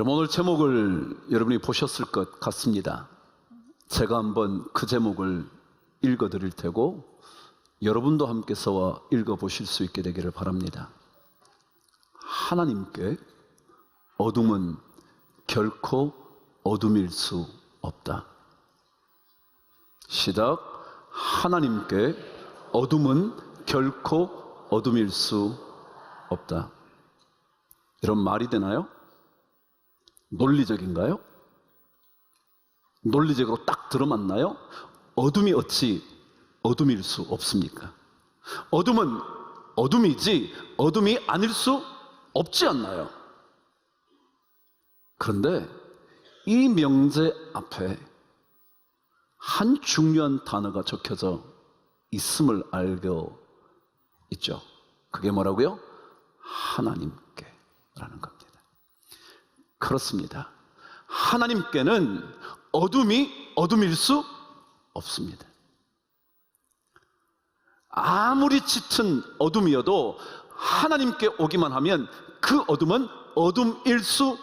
여러분, 오늘 제목을 여러분이 보셨을 것 같습니다. 제가 한번 그 제목을 읽어드릴 테고 여러분도 함께서 읽어보실 수 있게 되기를 바랍니다. 하나님께 어둠은 결코 어둠일 수 없다. 시작. 하나님께 어둠은 결코 어둠일 수 없다. 여러분, 말이 되나요? 논리적인가요? 논리적으로 딱 들어맞나요? 어둠이 어찌 어둠일 수 없습니까? 어둠은 어둠이지 어둠이 아닐 수 없지 않나요? 그런데 이 명제 앞에 한 중요한 단어가 적혀져 있음을 알고 있죠. 그게 뭐라고요? 하나님께 라는 겁니다. 그렇습니다. 하나님께는 어둠이 어둠일 수 없습니다. 아무리 짙은 어둠이어도 하나님께 오기만 하면 그 어둠은 어둠일 수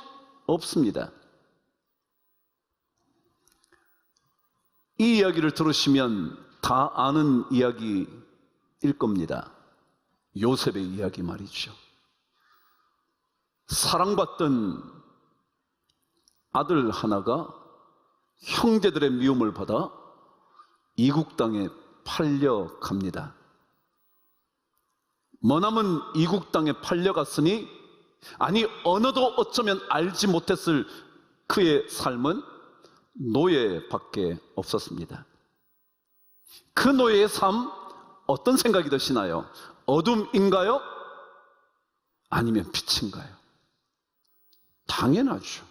없습니다. 이 이야기를 들으시면 다 아는 이야기일 겁니다. 요셉의 이야기 말이죠. 사랑받던 아들 하나가 형제들의 미움을 받아 이국 땅에 팔려갑니다. 머나먼 이국 땅에 팔려갔으니 아니 언어도 어쩌면 알지 못했을 그의 삶은 노예밖에 없었습니다. 그 노예의 삶 어떤 생각이 드시나요? 어둠인가요? 아니면 빛인가요? 당연하죠.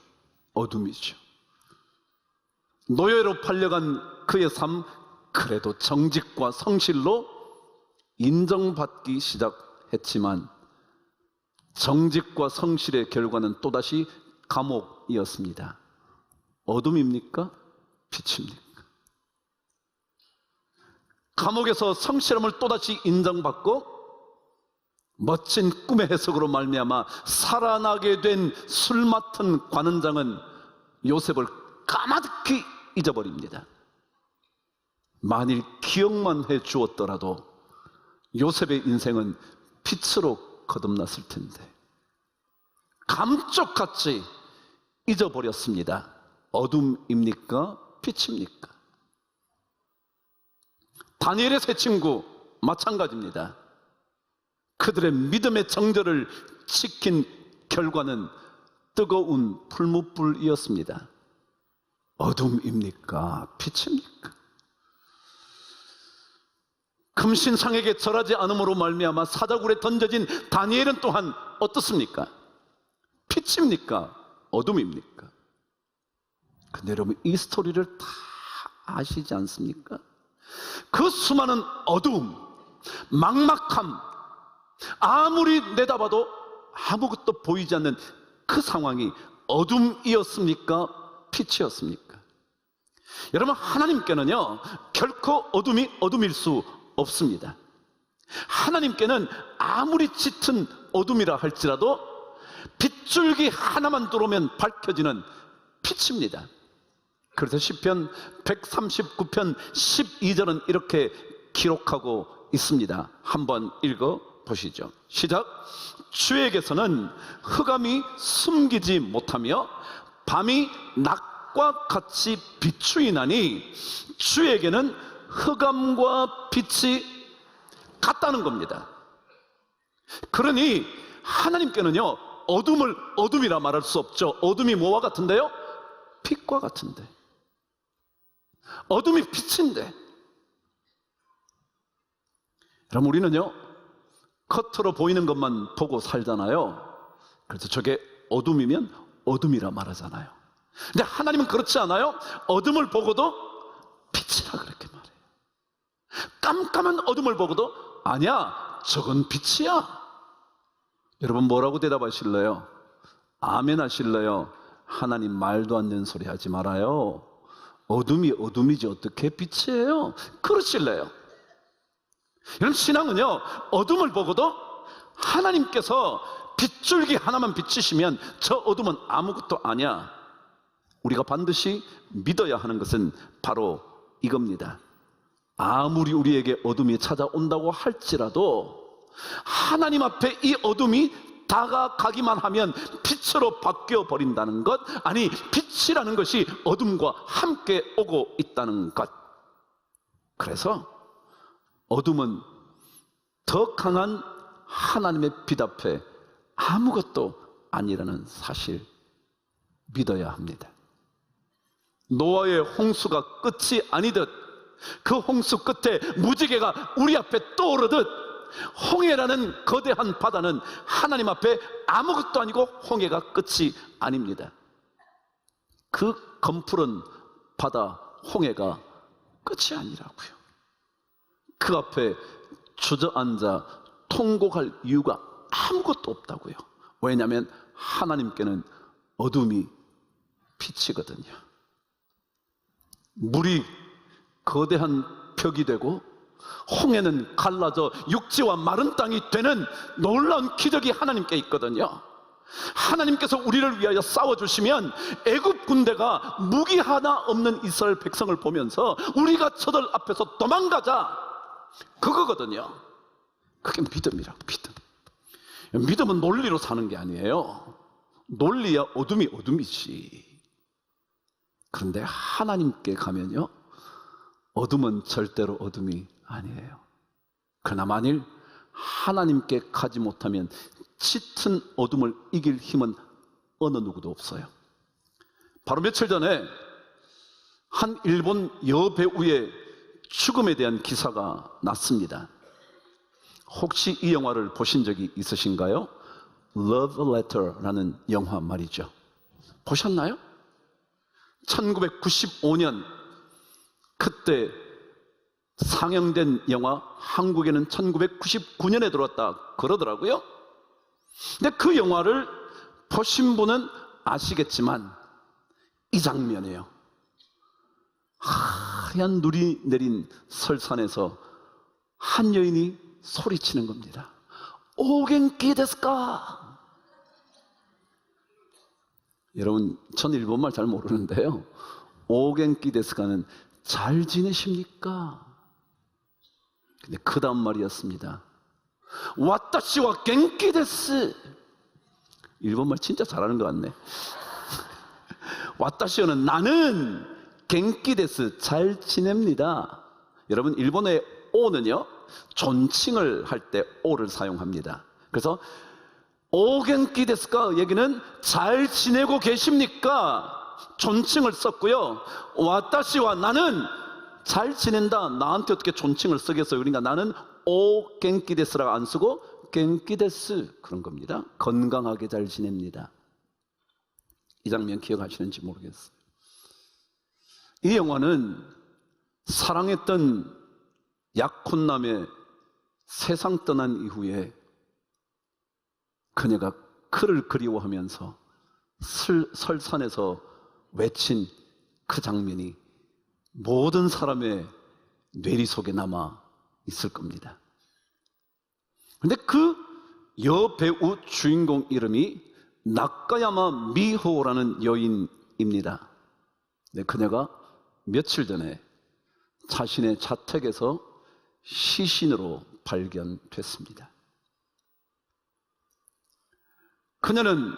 어둠이죠. 노예로 팔려간 그의 삶, 그래도 정직과 성실로 인정받기 시작했지만 정직과 성실의 결과는 또다시 감옥이었습니다. 어둠입니까? 빛입니까? 감옥에서 성실함을 또다시 인정받고 멋진 꿈의 해석으로 말미암아 살아나게 된 술 맡은 관원장은 요셉을 까마득히 잊어버립니다. 만일 기억만 해 주었더라도 요셉의 인생은 빛으로 거듭났을 텐데 감쪽같이 잊어버렸습니다. 어둠입니까? 빛입니까? 다니엘의 세 친구 마찬가지입니다. 그들의 믿음의 정절을 지킨 결과는 뜨거운 풀무불이었습니다. 어둠입니까? 빛입니까? 금신상에게 절하지 않음으로 말미암아 사자굴에 던져진 다니엘은 또한 어떻습니까? 빛입니까? 어둠입니까? 근데 여러분, 이 스토리를 다 아시지 않습니까? 그 수많은 어두움, 막막함, 아무리 내다봐도 아무것도 보이지 않는 그 상황이 어둠이었습니까? 빛이었습니까? 여러분, 하나님께는요 결코 어둠이 어둠일 수 없습니다. 하나님께는 아무리 짙은 어둠이라 할지라도 빗줄기 하나만 들어오면 밝혀지는 빛입니다. 그래서 시편 139편 12절은 이렇게 기록하고 있습니다. 한번 읽어보시죠. 시작. 주에게서는 흑암이 숨기지 못하며 밤이 낮과 같이 비추이나니 주에게는 흑암과 빛이 같다는 겁니다. 그러니 하나님께는요 어둠을 어둠이라 말할 수 없죠. 어둠이 뭐와 같은데요? 빛과 같은데. 어둠이 빛인데. 그럼 우리는요 겉으로 보이는 것만 보고 살잖아요. 그래서 저게 어둠이면 어둠이라 말하잖아요. 근데 하나님은 그렇지 않아요. 어둠을 보고도 빛이라 그렇게 말해요. 깜깜한 어둠을 보고도 아니야, 저건 빛이야. 여러분, 뭐라고 대답하실래요? 아멘 하실래요? 하나님 말도 안 되는 소리 하지 말아요. 어둠이 어둠이지 어떻게 빛이에요? 그러실래요? 여러분, 신앙은요 어둠을 보고도 하나님께서 빗줄기 하나만 비치시면 저 어둠은 아무것도 아니야. 우리가 반드시 믿어야 하는 것은 바로 이겁니다. 아무리 우리에게 어둠이 찾아온다고 할지라도 하나님 앞에 이 어둠이 다가가기만 하면 빛으로 바뀌어 버린다는 것, 아니 빛이라는 것이 어둠과 함께 오고 있다는 것. 그래서 어둠은 더 강한 하나님의 빛 앞에 아무것도 아니라는 사실 믿어야 합니다. 노아의 홍수가 끝이 아니듯 그 홍수 끝에 무지개가 우리 앞에 떠오르듯 홍해라는 거대한 바다는 하나님 앞에 아무것도 아니고 홍해가 끝이 아닙니다. 그 검푸른 바다 홍해가 끝이 아니라고요. 그 앞에 주저앉아 통곡할 이유가 아무것도 없다고요. 왜냐하면 하나님께는 어둠이 빛이거든요. 물이 거대한 벽이 되고 홍해는 갈라져 육지와 마른 땅이 되는 놀라운 기적이 하나님께 있거든요. 하나님께서 우리를 위하여 싸워주시면 애굽 군대가 무기 하나 없는 이스라엘 백성을 보면서 우리가 저들 앞에서 도망가자, 그거거든요. 그게 믿음이라고. 믿음은 논리로 사는 게 아니에요. 논리야 어둠이 어둠이지. 그런데 하나님께 가면요, 어둠은 절대로 어둠이 아니에요. 그러나 만일 하나님께 가지 못하면 짙은 어둠을 이길 힘은 어느 누구도 없어요. 바로 며칠 전에 한 일본 여배우의 죽음에 대한 기사가 났습니다. 혹시 이 영화를 보신 적이 있으신가요? Love Letter라는 영화 말이죠. 보셨나요? 1995년 그때 상영된 영화, 한국에는 1999년에 들어왔다 그러더라고요. 근데 그 영화를 보신 분은 아시겠지만 이 장면이에요. 하얀 눈이 내린 설산에서 한 여인이 소리치는 겁니다. 오겐키 데스까? 여러분, 전 일본말 잘 모르는데요, 오겐키 데스까는 잘 지내십니까? 근데 그 다음 말이었습니다. 와타시와 겐키 데스. 일본말 진짜 잘하는 것 같네. 와타시오는 나는 겐키 데스, 잘 지냅니다. 여러분, 일본의 오는요 존칭을 할 때 오를 사용합니다. 그래서 오겐키 데스까 얘기는 잘 지내고 계십니까? 존칭을 썼고요, 와타시와 나는 잘 지낸다. 나한테 어떻게 존칭을 쓰겠어요? 그러니까 나는 오 겐키 데스라고 안 쓰고 겐키 데스, 그런 겁니다. 건강하게 잘 지냅니다. 이 장면 기억하시는지 모르겠어요. 이 영화는 사랑했던 약혼남의 세상 떠난 이후에 그녀가 그를 그리워하면서 설산에서 외친 그 장면이 모든 사람의 뇌리 속에 남아 있을 겁니다. 그런데 그 여배우 주인공 이름이 나카야마 미호라는 여인입니다. 근데 그녀가 며칠 전에 자신의 자택에서 시신으로 발견됐습니다. 그녀는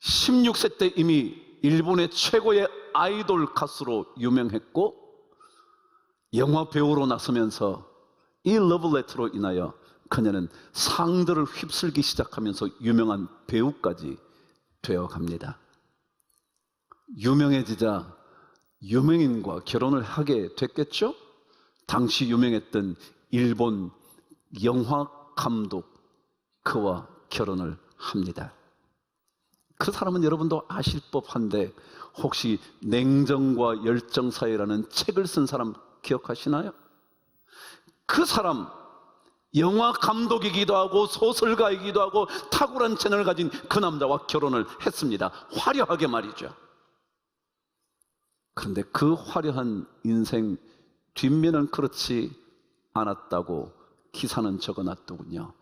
16세 때 이미 일본의 최고의 아이돌 가수로 유명했고, 영화 배우로 나서면서 이 러브레터로 인하여 그녀는 상들을 휩쓸기 시작하면서 유명한 배우까지 되어갑니다. 유명해지자 유명인과 결혼을 하게 됐겠죠? 당시 유명했던 일본 영화 감독, 그와 결혼을 합니다. 그 사람은 여러분도 아실 법한데, 혹시 냉정과 열정 사이라는 책을 쓴 사람 기억하시나요? 그 사람, 영화 감독이기도 하고 소설가이기도 하고 탁월한 재능을 가진 그 남자와 결혼을 했습니다. 화려하게 말이죠. 그런데 그 화려한 인생 뒷면은 그렇지 않았다고 기사는 적어놨더군요.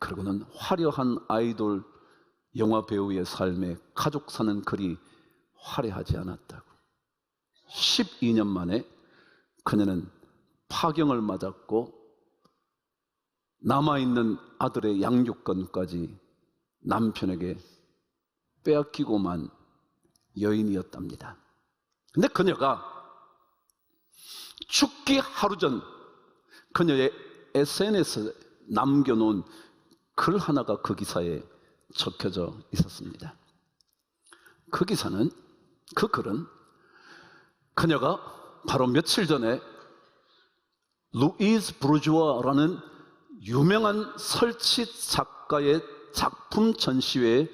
그러고는 화려한 아이돌 영화 배우의 삶에 가족 사는 글이 화려하지 않았다고. 12년 만에 그녀는 파경을 맞았고 남아있는 아들의 양육권까지 남편에게 빼앗기고만 여인이었답니다. 근데 그녀가 죽기 하루 전 그녀의 SNS에 남겨놓은 글 하나가 그 기사에 적혀져 있었습니다. 그 기사는, 그 글은 그녀가 바로 며칠 전에 루이즈 브루주아라는 유명한 설치 작가의 작품 전시회에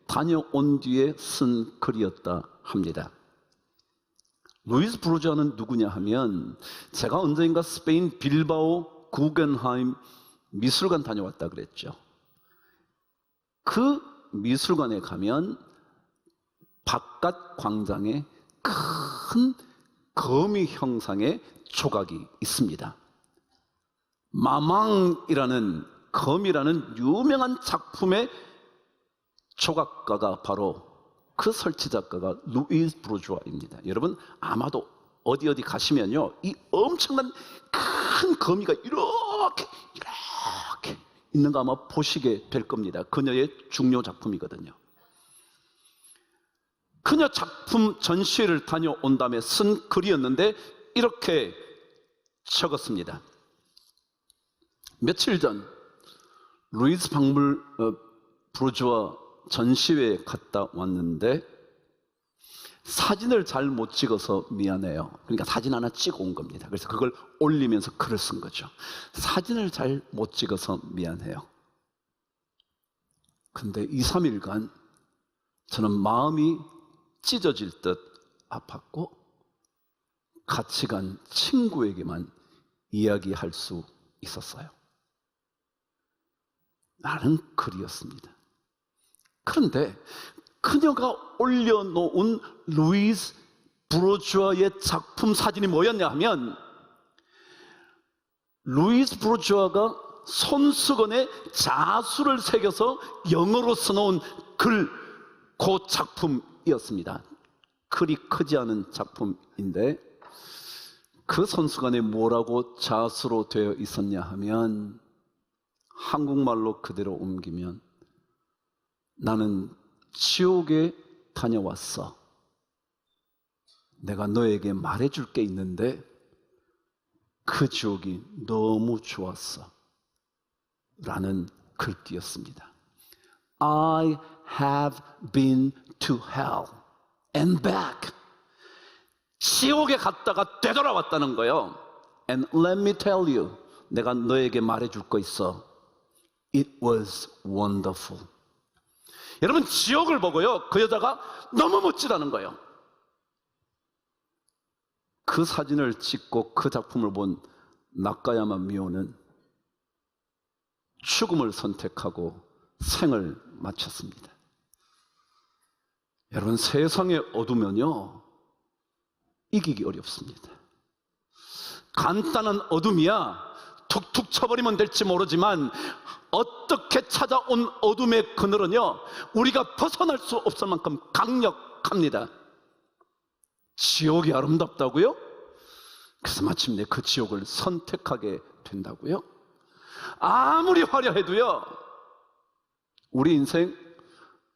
다녀온 뒤에 쓴 글이었다 합니다. 루이즈 브루주아는 누구냐 하면, 제가 언젠가 스페인 빌바오 구겐하임 미술관 다녀왔다 그랬죠. 그 미술관에 가면 바깥 광장에 큰 거미 형상의 조각이 있습니다. 마망이라는 거미라는 유명한 작품의 조각가가 바로 그 설치 작가가 루이즈 브루주아입니다. 여러분 아마도 어디 가시면요, 이 엄청난 큰 거미가 이렇게 있는 거 아마 보시게 될 겁니다. 그녀의 중요 작품이거든요. 그녀 작품 전시회를 다녀온 다음에 쓴 글이었는데 이렇게 적었습니다. 며칠 전 루이즈 브루주아 전시회에 갔다 왔는데 사진을 잘 못 찍어서 미안해요. 그러니까 사진 하나 찍어 온 겁니다. 그래서 그걸 올리면서 글을 쓴 거죠. 사진을 잘 못 찍어서 미안해요. 근데 2, 3일간 저는 마음이 찢어질 듯 아팠고 같이 간 친구에게만 이야기할 수 있었어요. 라는 글이었습니다. 그런데 그녀가 올려놓은 루이즈 브루주아의 작품 사진이 뭐였냐 하면, 루이즈 브루주아가 손수건에 자수를 새겨서 영어로 써놓은 글, 그 작품이었습니다. 글이 크지 않은 작품인데 그 손수건에 뭐라고 자수로 되어 있었냐 하면, 한국말로 그대로 옮기면 나는 지옥에 다녀왔어. 내가 너에게 말해줄 게 있는데 그 지옥이 너무 좋았어. 라는 글귀였습니다. I have been to hell and back. 지옥에 갔다가 되돌아왔다는 거예요. And let me tell you, 내가 너에게 말해줄 거 있어. It was wonderful. 여러분, 지옥을 보고요, 그 여자가 너무 멋지다는 거예요. 그 사진을 찍고 그 작품을 본 나카야마 미오는 죽음을 선택하고 생을 마쳤습니다. 여러분, 세상에 어두면요 이기기 어렵습니다. 간단한 어둠이야 툭툭 쳐버리면 될지 모르지만, 어떻게 찾아온 어둠의 그늘은요 우리가 벗어날 수 없을 만큼 강력합니다. 지옥이 아름답다고요? 그래서 마침내 그 지옥을 선택하게 된다고요? 아무리 화려해도요, 우리 인생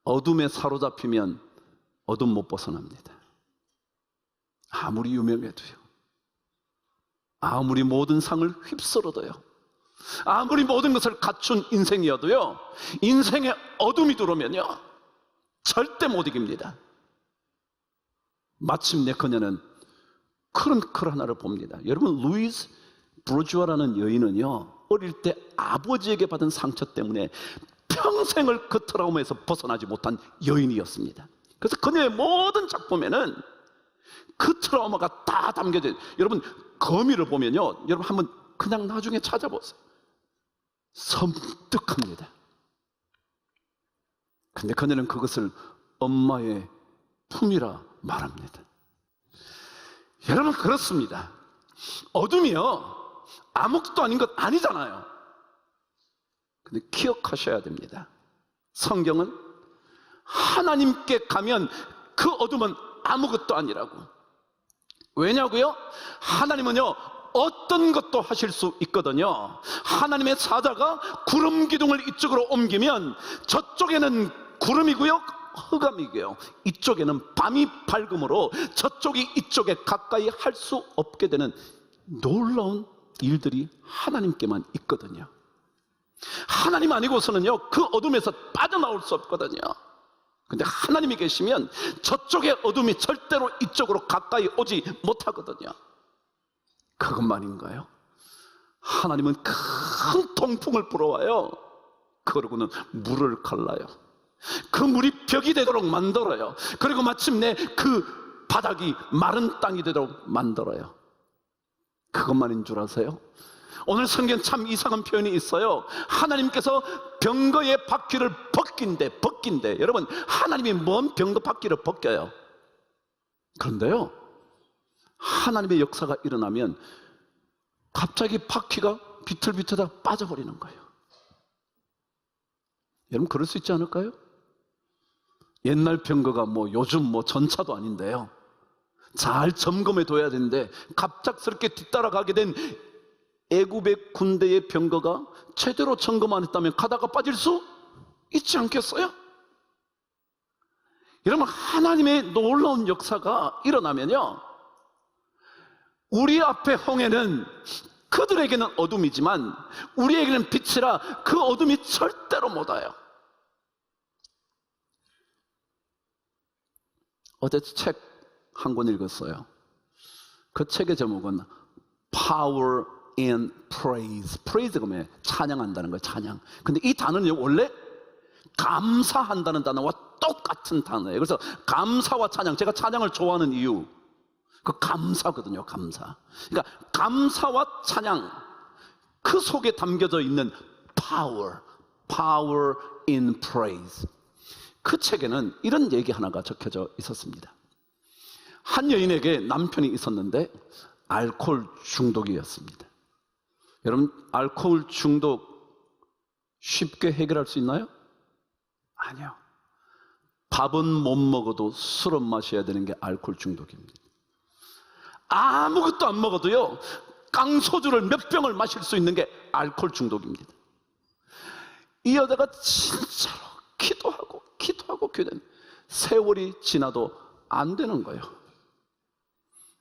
어둠에 사로잡히면 어둠 못 벗어납니다. 아무리 유명해도요, 아무리 모든 상을 휩쓸어도요, 아무리 모든 것을 갖춘 인생이어도요, 인생에 어둠이 들어오면요 절대 못 이깁니다. 마침내 그녀는 그런 글 하나를 봅니다. 여러분, 루이즈 브루주아라는 여인은요 어릴 때 아버지에게 받은 상처 때문에 평생을 그 트라우마에서 벗어나지 못한 여인이었습니다. 그래서 그녀의 모든 작품에는 그 트라우마가 다 담겨져 있어요. 여러분, 거미를 보면요, 여러분 한번 그냥 나중에 찾아보세요. 섬뜩합니다. 근데 그녀는 그것을 엄마의 품이라 말합니다. 여러분, 그렇습니다. 어둠이요 아무것도 아닌 것 아니잖아요. 근데 기억하셔야 됩니다. 성경은 하나님께 가면 그 어둠은 아무것도 아니라고. 왜냐고요? 하나님은요, 어떤 것도 하실 수 있거든요. 하나님의 사자가 구름 기둥을 이쪽으로 옮기면 저쪽에는 구름이고요, 흑암이고요, 이쪽에는 밤이 밝음으로 저쪽이 이쪽에 가까이 할 수 없게 되는 놀라운 일들이 하나님께만 있거든요. 하나님 아니고서는요, 그 어둠에서 빠져나올 수 없거든요. 근데 하나님이 계시면 저쪽의 어둠이 절대로 이쪽으로 가까이 오지 못하거든요. 그것만인가요? 하나님은 큰 통풍을 불어와요. 그러고는 물을 갈라요. 그 물이 벽이 되도록 만들어요. 그리고 마침내 그 바닥이 마른 땅이 되도록 만들어요. 그것만인 줄 아세요? 오늘 성경 참 이상한 표현이 있어요. 하나님께서 병거의 바퀴를 벗긴대. 여러분, 하나님이 뭔 병거 바퀴를 벗겨요? 그런데요, 하나님의 역사가 일어나면 갑자기 바퀴가 비틀비틀하다 빠져버리는 거예요. 여러분, 그럴 수 있지 않을까요? 옛날 병거가 요즘 전차도 아닌데요, 잘 점검해 둬야 되는데 갑작스럽게 뒤따라가게 된 애굽의 군대의 병거가 제대로 점검 안 했다면 가다가 빠질 수 있지 않겠어요? 여러분, 하나님의 놀라운 역사가 일어나면요, 우리 앞에 홍해는 그들에게는 어둠이지만 우리에게는 빛이라 그 어둠이 절대로 못 와요. 어제 책 한 권 읽었어요. 그 책의 제목은 Power in Praise. Praise가 뭐예요? 찬양한다는 거예요. 찬양. 근데 이 단어는 원래 감사한다는 단어와 똑같은 단어예요. 그래서 감사와 찬양, 제가 찬양을 좋아하는 이유, 그 감사거든요. 감사. 그러니까 감사와 찬양, 그 속에 담겨져 있는 Power in Praise. 그 책에는 이런 얘기 하나가 적혀져 있었습니다. 한 여인에게 남편이 있었는데 알코올 중독이었습니다. 여러분, 알코올 중독 쉽게 해결할 수 있나요? 아니요. 밥은 못 먹어도 술은 마셔야 되는 게 알코올 중독입니다. 아무것도 안 먹어도요, 깡소주를 몇 병을 마실 수 있는 게 알코올 중독입니다. 이 여자가 진짜로 기도하고 기도는 세월이 지나도 안 되는 거예요.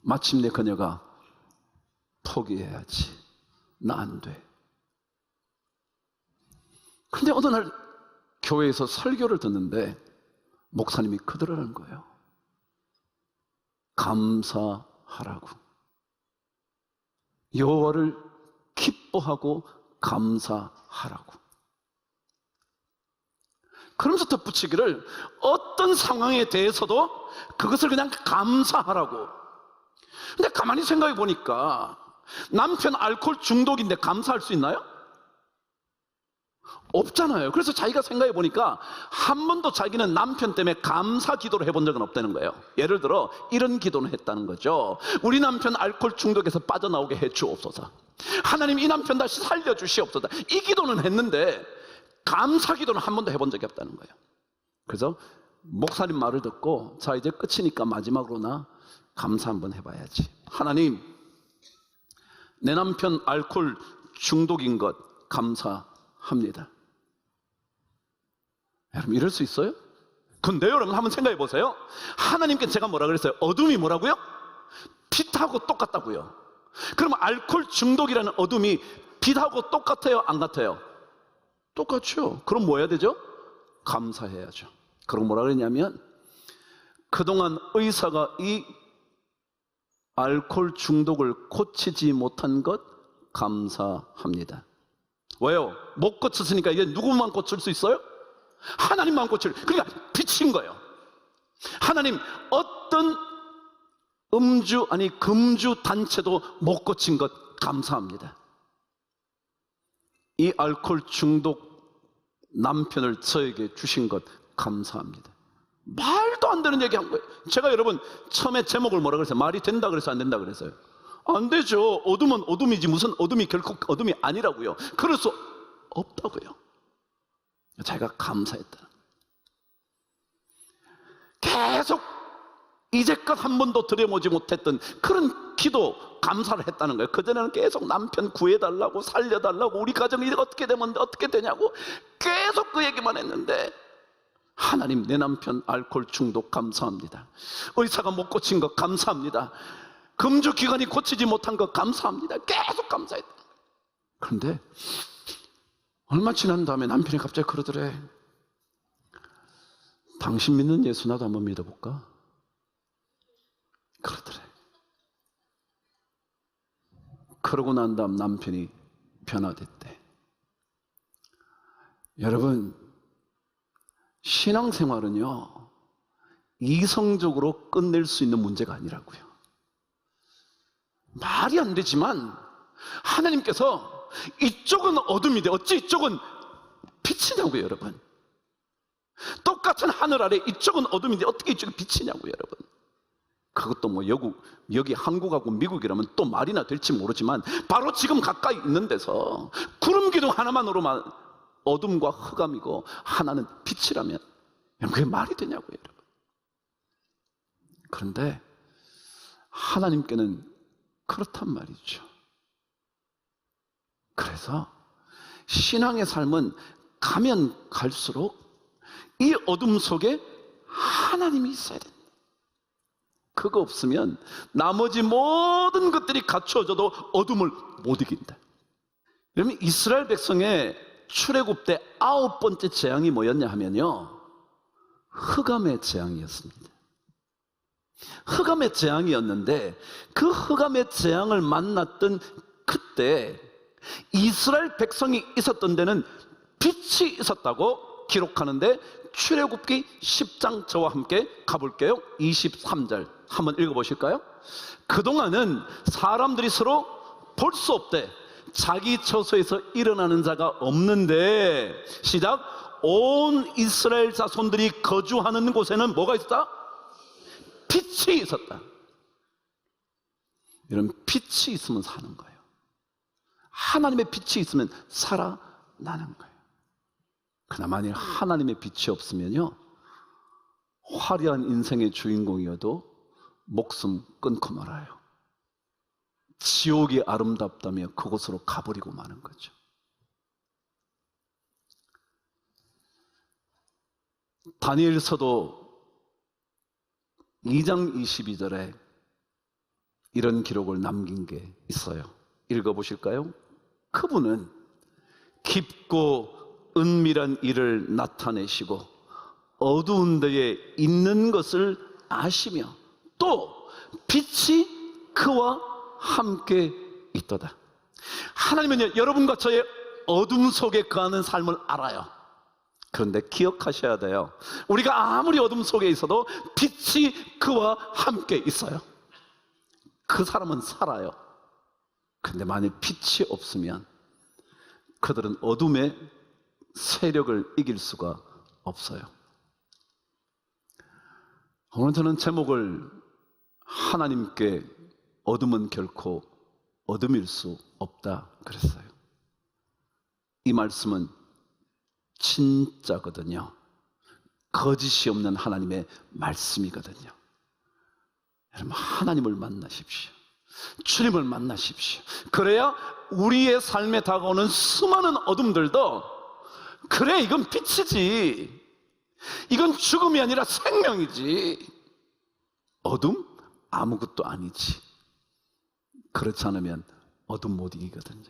마침내 그녀가 포기해야지, 나 안 돼. 근데 어느 날 교회에서 설교를 듣는데 목사님이 그러라는 거예요. 감사하라고. 여호와를 기뻐하고 감사하라고. 그러면서 덧붙이기를, 어떤 상황에 대해서도 그것을 그냥 감사하라고. 근데 가만히 생각해 보니까 남편 알코올 중독인데 감사할 수 있나요? 없잖아요. 그래서 자기가 생각해 보니까 한 번도 자기는 남편 때문에 감사 기도를 해본 적은 없다는 거예요. 예를 들어 이런 기도는 했다는 거죠. 우리 남편 알코올 중독에서 빠져나오게 해 주옵소서. 하나님, 이 남편 다시 살려주시옵소서. 이 기도는 했는데 감사 기도는 한 번도 해본 적이 없다는 거예요. 그래서 목사님 말을 듣고, 자, 이제 끝이니까 마지막으로 나 감사 한번 해봐야지. 하나님, 내 남편 알코올 중독인 것 감사합니다. 여러분, 이럴 수 있어요? 근데 여러분, 한번 생각해 보세요. 하나님께 제가 뭐라 그랬어요? 어둠이 뭐라고요? 빛하고 똑같다고요. 그럼 알코올 중독이라는 어둠이 빛하고 똑같아요? 안 같아요? 똑같죠. 그럼 뭐 해야 되죠? 감사해야죠. 그럼 뭐라 그랬냐면, 그동안 의사가 이 알코올 중독을 고치지 못한 것 감사합니다. 왜요? 못 고쳤으니까 이게 누구만 고칠 수 있어요? 하나님만 고칠. 그러니까 빛인 거예요. 하나님, 어떤 금주 단체도 못 고친 것 감사합니다. 이 알코올 중독 남편을 저에게 주신 것 감사합니다. 말도 안 되는 얘기 한 거예요. 제가 여러분 처음에 제목을 뭐라 그랬어요? 말이 된다 그랬어요? 안 된다 그랬어요? 안 되죠. 어둠은 어둠이지 무슨 어둠이 결코 어둠이 아니라고요. 그럴 수 없다고요. 자기가 감사했다. 계속 이제껏 한 번도 드려보지 못했던 그런 기도, 감사를 했다는 거예요. 그전에는 계속 남편 구해달라고, 살려달라고, 우리 가정이 어떻게 되면 어떻게 되냐고 계속 그 얘기만 했는데, 하나님, 내 남편 알코올 중독 감사합니다. 의사가 못 고친 것 감사합니다. 금주기관이 고치지 못한 것 감사합니다. 계속 감사했다. 그런데 얼마 지난 다음에 남편이 갑자기 그러더래. 당신 믿는 예수 나도 한번 믿어볼까? 그러더래. 그러고 난 다음 남편이 변화됐대. 여러분, 신앙생활은요, 이성적으로 끝낼 수 있는 문제가 아니라고요. 말이 안 되지만 하나님께서 이쪽은 어둠이 돼, 어찌 이쪽은 빛이냐고요, 여러분. 똑같은 하늘 아래 이쪽은 어둠인데 어떻게 이쪽이 빛이냐고요, 여러분. 그것도 뭐 여기 한국하고 미국이라면 또 말이나 될지 모르지만 바로 지금 가까이 있는 데서 구름 기둥 하나만으로만 어둠과 흑암이고 하나는 빛이라면 그게 말이 되냐고요, 여러분. 그런데 하나님께는 그렇단 말이죠. 그래서 신앙의 삶은 가면 갈수록 이 어둠 속에 하나님이 있어야 된다. 그거 없으면 나머지 모든 것들이 갖추어져도 어둠을 못 이긴다. 여러분, 이스라엘 백성의 출애굽 때 9번째 재앙이 뭐였냐 하면요, 흑암의 재앙이었습니다. 흑암의 재앙이었는데 그 흑암의 재앙을 만났던 그때 이스라엘 백성이 있었던 데는 빛이 있었다고 기록하는데, 출애굽기 10장 저와 함께 가볼게요. 23절 한번 읽어보실까요? 그동안은 사람들이 서로 볼 수 없대. 자기 처소에서 일어나는 자가 없는데, 시작, 온 이스라엘 자손들이 거주하는 곳에는 뭐가 있었다? 빛이 있었다. 이런 빛이 있으면 사는 거예요. 하나님의 빛이 있으면 살아나는 거예요. 그러나 만일 하나님의 빛이 없으면요, 화려한 인생의 주인공이어도 목숨 끊고 말아요. 지옥이 아름답다며 그곳으로 가버리고 마는 거죠. 다니엘서도 2장 22절에 이런 기록을 남긴 게 있어요. 읽어보실까요? 그분은 깊고 은밀한 일을 나타내시고 어두운 데에 있는 것을 아시며 또 빛이 그와 함께 있도다. 하나님은요, 여러분과 저의 어둠 속에 거하는 삶을 알아요. 그런데 기억하셔야 돼요. 우리가 아무리 어둠 속에 있어도 빛이 그와 함께 있어요. 그 사람은 살아요. 그런데 만일 빛이 없으면 그들은 어둠의 세력을 이길 수가 없어요. 오늘 저는 제목을 하나님께 어둠은 결코 어둠일 수 없다 그랬어요. 이 말씀은 진짜거든요. 거짓이 없는 하나님의 말씀이거든요. 여러분, 하나님을 만나십시오. 주님을 만나십시오. 그래야 우리의 삶에 다가오는 수많은 어둠들도, 그래, 이건 빛이지, 이건 죽음이 아니라 생명이지, 어둠? 아무것도 아니지, 그렇지 않으면 어둠 못 이기거든요.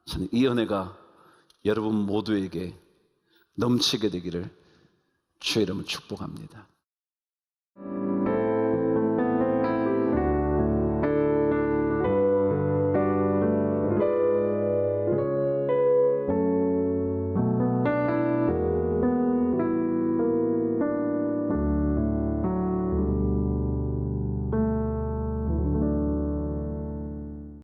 저는 이 은혜가 여러분 모두에게 넘치게 되기를 주의 이름으로 축복합니다.